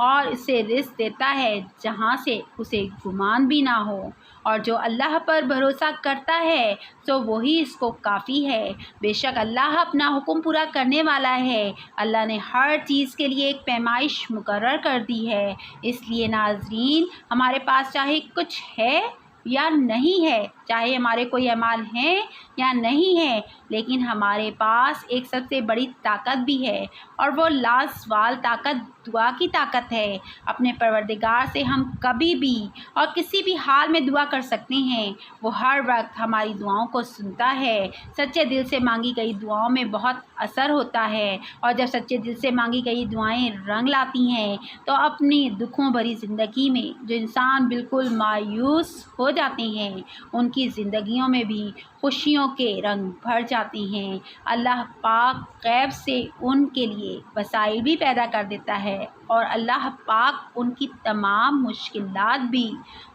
اور اسے رزق دیتا ہے جہاں سے اسے گمان بھی نہ ہو، اور جو اللہ پر بھروسہ کرتا ہے تو وہی اس کو کافی ہے۔ بے شک اللہ اپنا حکم پورا کرنے والا ہے۔ اللہ نے ہر چیز کے لیے ایک پیمائش مقرر کر دی ہے۔ اس لیے ناظرین، ہمارے پاس چاہے کچھ ہے یا نہیں ہے، چاہے ہمارے کوئی اعمال ہیں یا نہیں ہے، لیکن ہمارے پاس ایک سب سے بڑی طاقت بھی ہے، اور وہ لازوال طاقت دعا کی طاقت ہے۔ اپنے پروردگار سے ہم کبھی بھی اور کسی بھی حال میں دعا کر سکتے ہیں۔ وہ ہر وقت ہماری دعاؤں کو سنتا ہے۔ سچے دل سے مانگی گئی دعاؤں میں بہت اثر ہوتا ہے، اور جب سچے دل سے مانگی گئی دعائیں رنگ لاتی ہیں تو اپنی دکھوں بھری زندگی میں جو انسان بالکل مایوس ہو جاتے ہیں، ان کی زندگیوں میں بھی خوشیوں کے رنگ بھر جاتے ہیں۔ اللہ پاک غیب سے ان کے لیے وسائل بھی پیدا کر دیتا ہے، اور اللہ پاک ان کی تمام مشکلات بھی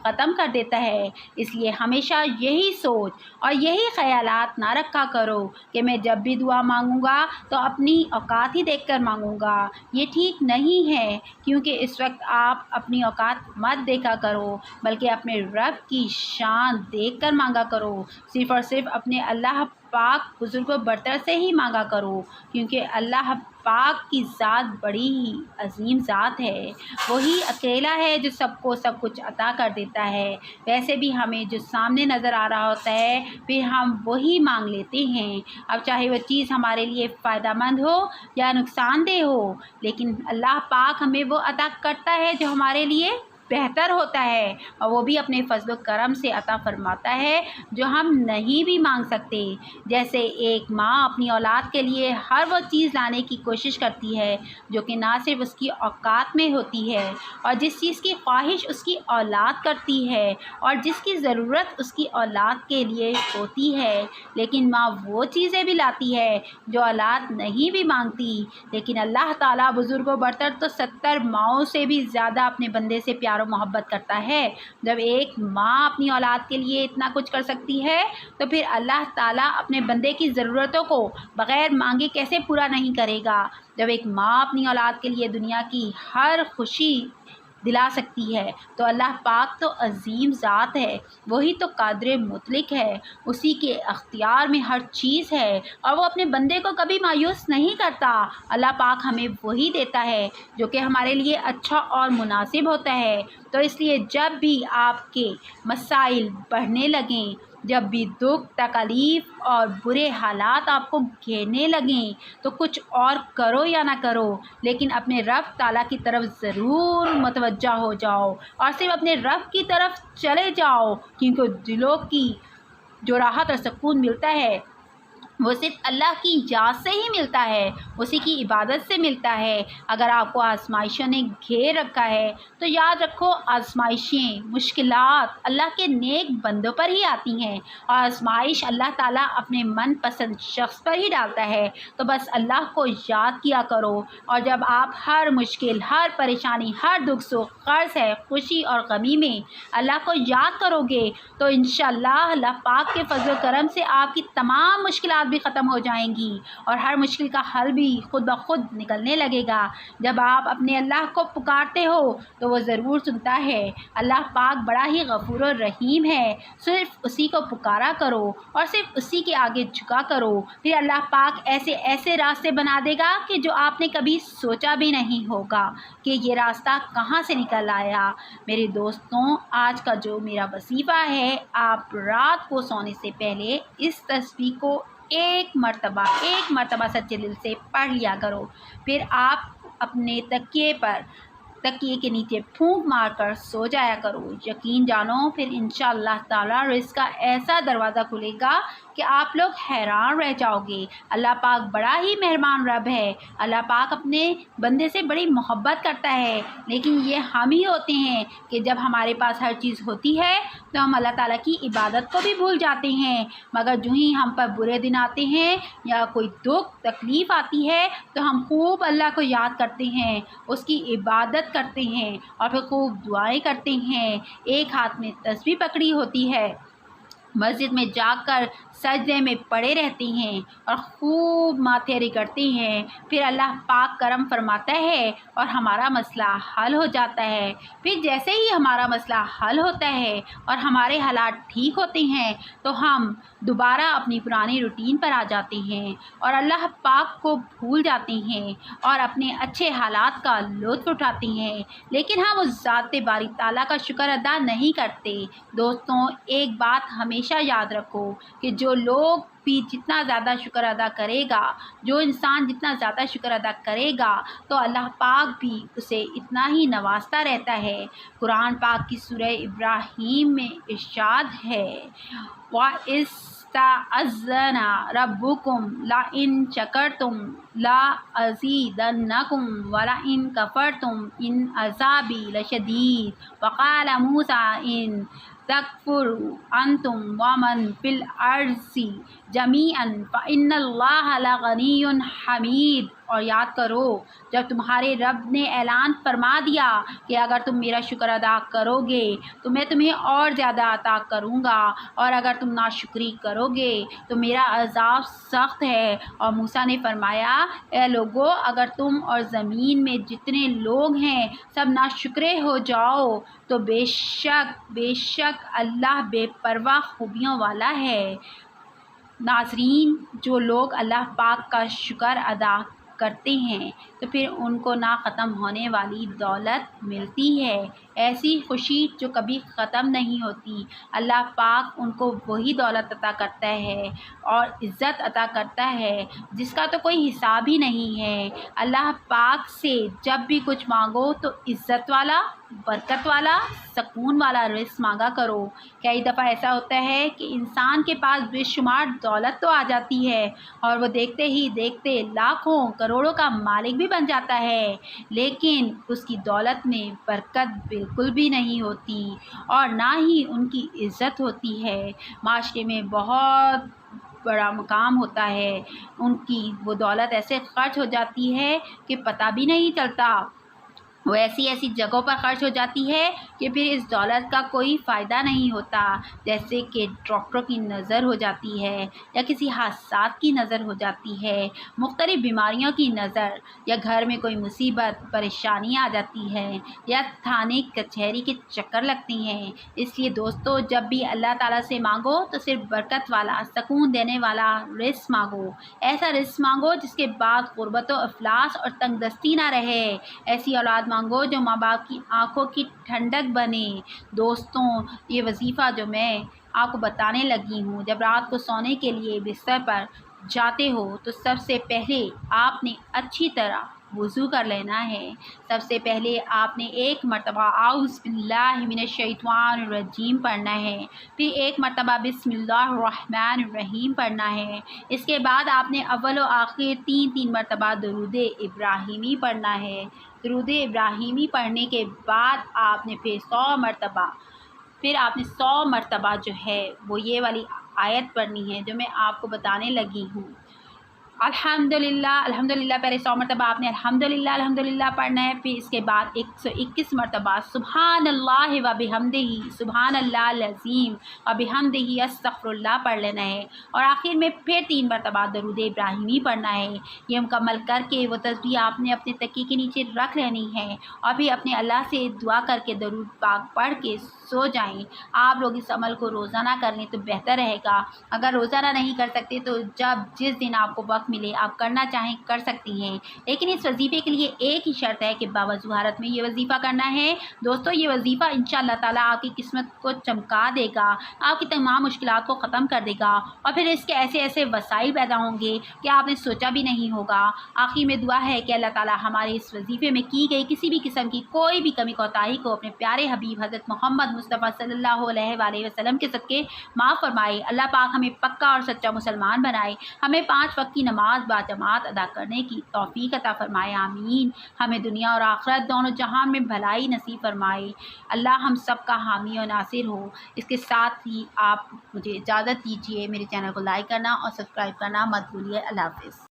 ختم کر دیتا ہے۔ اس لیے ہمیشہ یہی سوچ اور یہی خیالات نہ رکھا کرو کہ میں جب بھی دعا مانگوں گا تو اپنی اوقات ہی دیکھ کر مانگوں گا۔ یہ ٹھیک نہیں ہے، کیونکہ اس وقت آپ اپنی اوقات مت دیکھا کرو، بلکہ اپنے رب کی شان دیکھ کر مانگا کرو۔ صرف اور صرف اپنے اللہ پاک بزرگ و برتر سے ہی مانگا کرو، کیونکہ اللہ پاک کی ذات بڑی ہی عظیم ذات ہے۔ وہی اکیلا ہے جو سب کو سب کچھ عطا کر دیتا ہے۔ ویسے بھی ہمیں جو سامنے نظر آ رہا ہوتا ہے پھر ہم وہی مانگ لیتے ہیں، اب چاہے وہ چیز ہمارے لیے فائدہ مند ہو یا نقصان دہ ہو، لیکن اللہ پاک ہمیں وہ عطا کرتا ہے جو ہمارے لیے بہتر ہوتا ہے، اور وہ بھی اپنے فضل و کرم سے عطا فرماتا ہے جو ہم نہیں بھی مانگ سکتے۔ جیسے ایک ماں اپنی اولاد کے لیے ہر وہ چیز لانے کی کوشش کرتی ہے جو کہ نہ صرف اس کی اوقات میں ہوتی ہے، اور جس چیز کی خواہش اس کی اولاد کرتی ہے، اور جس کی ضرورت اس کی اولاد کے لیے ہوتی ہے، لیکن ماں وہ چیزیں بھی لاتی ہے جو اولاد نہیں بھی مانگتی۔ لیکن اللہ تعالیٰ بزرگ و برتر تو 70 ماؤں سے بھی زیادہ اپنے بندے سے پیار و محبت کرتا ہے۔ جب ایک ماں اپنی اولاد کے لیے اتنا کچھ کر سکتی ہے تو پھر اللہ تعالیٰ اپنے بندے کی ضرورتوں کو بغیر مانگے کیسے پورا نہیں کرے گا؟ جب ایک ماں اپنی اولاد کے لیے دنیا کی ہر خوشی دلا سکتی ہے تو اللہ پاک تو عظیم ذات ہے، وہی تو قادر مطلق ہے، اسی کے اختیار میں ہر چیز ہے، اور وہ اپنے بندے کو کبھی مایوس نہیں کرتا۔ اللہ پاک ہمیں وہی دیتا ہے جو کہ ہمارے لیے اچھا اور مناسب ہوتا ہے۔ تو اس لیے جب بھی آپ کے مسائل بڑھنے لگیں، جب بھی دکھ تکلیف اور برے حالات آپ کو گھیرنے لگیں، تو کچھ اور کرو یا نہ کرو، لیکن اپنے رب تعالیٰ کی طرف ضرور متوجہ ہو جاؤ، اور صرف اپنے رب کی طرف چلے جاؤ، کیونکہ دلوں کی جو راحت اور سکون ملتا ہے وہ صرف اللہ کی یاد سے ہی ملتا ہے، اسی کی عبادت سے ملتا ہے۔ اگر آپ کو آزمائشوں نے گھیر رکھا ہے تو یاد رکھو، آزمائشیں مشکلات اللہ کے نیک بندوں پر ہی آتی ہیں، اور آزمائش اللہ تعالیٰ اپنے من پسند شخص پر ہی ڈالتا ہے۔ تو بس اللہ کو یاد کیا کرو، اور جب آپ ہر مشکل، ہر پریشانی، ہر دکھ سکھ، قرض ہے، خوشی اور غمی میں اللہ کو یاد کرو گے تو انشاءاللہ اللہ پاک کے فضل و کرم سے آپ کی تمام مشکلات بھی ختم ہو جائیں گی، اور ہر مشکل کا حل بھی خود بخود نکلنے لگے گا۔ جب آپ اپنے اللہ کو پکارتے ہو تو وہ ضرور سنتا ہے۔ اللہ پاک بڑا ہی غفور و رحیم ہے، صرف اسی کو پکارا کرو اور صرف اسی کے آگے جھکا کرو، پھر اللہ پاک ایسے ایسے راستے بنا دے گا کہ جو آپ نے کبھی سوچا بھی نہیں ہوگا کہ یہ راستہ کہاں سے نکل آیا۔ میرے دوستوں، آج کا جو میرا وظیفہ ہے، آپ رات کو سونے سے پہلے اس تسبیح کو ایک مرتبہ سچے دل سے پڑھ لیا کرو، پھر آپ اپنے تکیے کے نیچے پھونک مار کر سو جایا کرو۔ یقین جانو پھر انشاءاللہ تعالیٰ رزق کا ایسا دروازہ کھلے گا کہ آپ لوگ حیران رہ جاؤ گے۔ اللہ پاک بڑا ہی مہربان رب ہے، اللہ پاک اپنے بندے سے بڑی محبت کرتا ہے، لیکن یہ ہم ہی ہوتے ہیں کہ جب ہمارے پاس ہر چیز ہوتی ہے تو ہم اللہ تعالیٰ کی عبادت کو بھی بھول جاتے ہیں، مگر جو ہی ہم پر برے دن آتے ہیں یا کوئی دکھ تکلیف آتی ہے تو ہم خوب اللہ کو یاد کرتے ہیں، اس کی عبادت کرتے ہیں، اور پھر خوب دعائیں کرتے ہیں۔ ایک ہاتھ میں تسبیح پکڑی ہوتی ہے مسجد میں جا کر سجدے میں پڑے رہتی ہیں اور خوب ماتھے رگڑتی ہیں، پھر اللہ پاک کرم فرماتا ہے اور ہمارا مسئلہ حل ہو جاتا ہے۔ پھر جیسے ہی ہمارا مسئلہ حل ہوتا ہے اور ہمارے حالات ٹھیک ہوتے ہیں تو ہم دوبارہ اپنی پرانی روٹین پر آ جاتے ہیں اور اللہ پاک کو بھول جاتے ہیں اور اپنے اچھے حالات کا لطف اٹھاتے ہیں، لیکن ہم اس ذات باری تعالیٰ کا شکر ادا نہیں کرتے۔ دوستوں، ایک بات ہمیشہ یاد رکھو کہ جو لوگ بھی جتنا زیادہ شکر ادا کرے گا، جو انسان جتنا زیادہ شکر ادا کرے گا تو اللہ پاک بھی اسے اتنا ہی نوازتا رہتا ہے۔ قرآن پاک کی سورہ ابراہیم میں ارشاد ہے، وَإِسْتَأَذَّنَ رَبُّكُمْ لَئِن شَكَرْتُمْ لَأَزِيدَنَّكُمْ وَلَئِن كَفَرْتُمْ إِنَّ عَذَابِي لَشَدِيدٌ وَقَالَ مُوسَىٰ إِن تَكْفُرُوا أَنْتُمْ وَمَنْ فِي الْأَرْضِ جَمِيعًا فَإِنَّ اللَّهَ لَغَنِيٌّ حَمِيدٌ۔ اور یاد کرو جب تمہارے رب نے اعلان فرما دیا کہ اگر تم میرا شکر ادا کرو گے تو میں تمہیں اور زیادہ عطا کروں گا، اور اگر تم ناشکری کرو گے تو میرا عذاب سخت ہے۔ اور موسیٰ نے فرمایا، اے لوگو، اگر تم اور زمین میں جتنے لوگ ہیں سب ناشکرے ہو جاؤ تو بے شک اللہ بے پرواہ خوبیوں والا ہے۔ ناظرین، جو لوگ اللہ پاک کا شکر ادا کرتے ہیں تو پھر ان کو نہ ختم ہونے والی دولت ملتی ہے، ایسی خوشی جو کبھی ختم نہیں ہوتی۔ اللہ پاک ان کو وہی دولت عطا کرتا ہے اور عزت عطا کرتا ہے جس کا تو کوئی حساب ہی نہیں ہے۔ اللہ پاک سے جب بھی کچھ مانگو تو عزت والا، برکت والا، سکون والا رزق مانگا کرو۔ کئی دفعہ ایسا ہوتا ہے کہ انسان کے پاس بے شمار دولت تو آ جاتی ہے اور وہ دیکھتے ہی دیکھتے لاکھوں کروڑوں کا مالک بھی بن جاتا ہے، لیکن اس کی دولت میں برکت بالکل بھی نہیں ہوتی اور نہ ہی ان کی عزت ہوتی ہے۔ معاشرے میں بہت بڑا مقام ہوتا ہے، ان کی وہ دولت ایسے خرچ ہو جاتی ہے کہ پتہ بھی نہیں چلتا، وہ ایسی جگہوں پر خرچ ہو جاتی ہے کہ پھر اس دولت کا کوئی فائدہ نہیں ہوتا، جیسے کہ ڈاکٹروں کی نظر ہو جاتی ہے یا کسی حادثات کی نظر ہو جاتی ہے، مختلف بیماریوں کی نظر، یا گھر میں کوئی مصیبت پریشانی آ جاتی ہے، یا تھانے کچہری کے چکر لگتی ہیں۔ اس لیے دوستو، جب بھی اللہ تعالیٰ سے مانگو تو صرف برکت والا، سکون دینے والا رزق مانگو، ایسا رزق مانگو جس کے بعد غربت و افلاس اور تنگ دستی نہ رہے، ایسی اولاد مانگو جو ماں باپ کی آنکھوں کی ٹھنڈک بنے۔ دوستوں، یہ وظیفہ جو میں آپ کو بتانے لگی ہوں، جب رات کو سونے کے لیے بستر پر جاتے ہو تو سب سے پہلے آپ نے اچھی طرح وضو کر لینا ہے۔ سب سے پہلے آپ نے ایک مرتبہ اعوذ باللہ من الشیطان الرجیم پڑھنا ہے، پھر ایک مرتبہ بسم اللہ الرحمن الرحیم پڑھنا ہے، اس کے بعد آپ نے اول و آخر تین مرتبہ درود ابراہیمی پڑھنا ہے۔ درود ابراہیمی پڑھنے کے بعد آپ نے پھر 100 مرتبہ جو ہے وہ یہ والی آیت پڑھنی ہے جو میں آپ کو بتانے لگی ہوں۔ الحمدللہ پہلے 100 مرتبہ آپ نے الحمدللہ پڑھنا ہے، پھر اس کے بعد 121 مرتبہ سبحان اللہ و بحمدہ، سبحان اللہ العظیم و بحمدہ استغفر اللہ پڑھ لینا ہے، اور آخر میں پھر 3 مرتبہ درود ابراہیمی پڑھنا ہے۔ یہ مکمل کر کے وہ تسبیح آپ نے اپنے تکیے کے نیچے رکھ لینی ہے اور پھر اپنے اللہ سے دعا کر کے درود پاک پڑھ کے سو جائیں۔ آپ لوگ اس عمل کو روزانہ کر لیں تو بہتر رہے گا، اگر روزانہ نہیں کر سکتے تو جس دن آپ کو وقت ملے آپ کرنا چاہیں کر سکتی ہیں، لیکن اس وظیفے کے لیے ایک ہی شرط ہے کہ باوضو حالت میں یہ وظیفہ کرنا ہے۔ دوستو، یہ وظیفہ انشاءاللہ تعالیٰ آپ کی قسمت کو چمکا دے گا، آپ کی تمام مشکلات کو ختم کر دے گا، اور پھر اس کے ایسے وسائل پیدا ہوں گے کہ آپ نے سوچا بھی نہیں ہوگا۔ آخر میں دعا ہے کہ اللہ تعالیٰ ہمارے اس وظیفے میں کی گئی کسی بھی قسم کی کوئی بھی کمی کوتاہی کو اپنے پیارے حبیب حضرت محمد مصطفیٰ صلی اللہ علیہ وآلہ وسلم کے صدقے معاف فرمائے۔ اللہ پاک ہمیں پکا اور سچا مسلمان بنائے، ہمیں 5 وقت کی نماز باجماعت ادا کرنے کی توفیق عطا فرمائے، آمین۔ ہمیں دنیا اور آخرت دونوں جہان میں بھلائی نصیب فرمائے، اللہ ہم سب کا حامی و ناصر ہو۔ اس کے ساتھ ہی آپ مجھے اجازت دیجیے، میرے چینل کو لائک کرنا اور سبسکرائب کرنا مت بھولیے۔ اللہ حافظ۔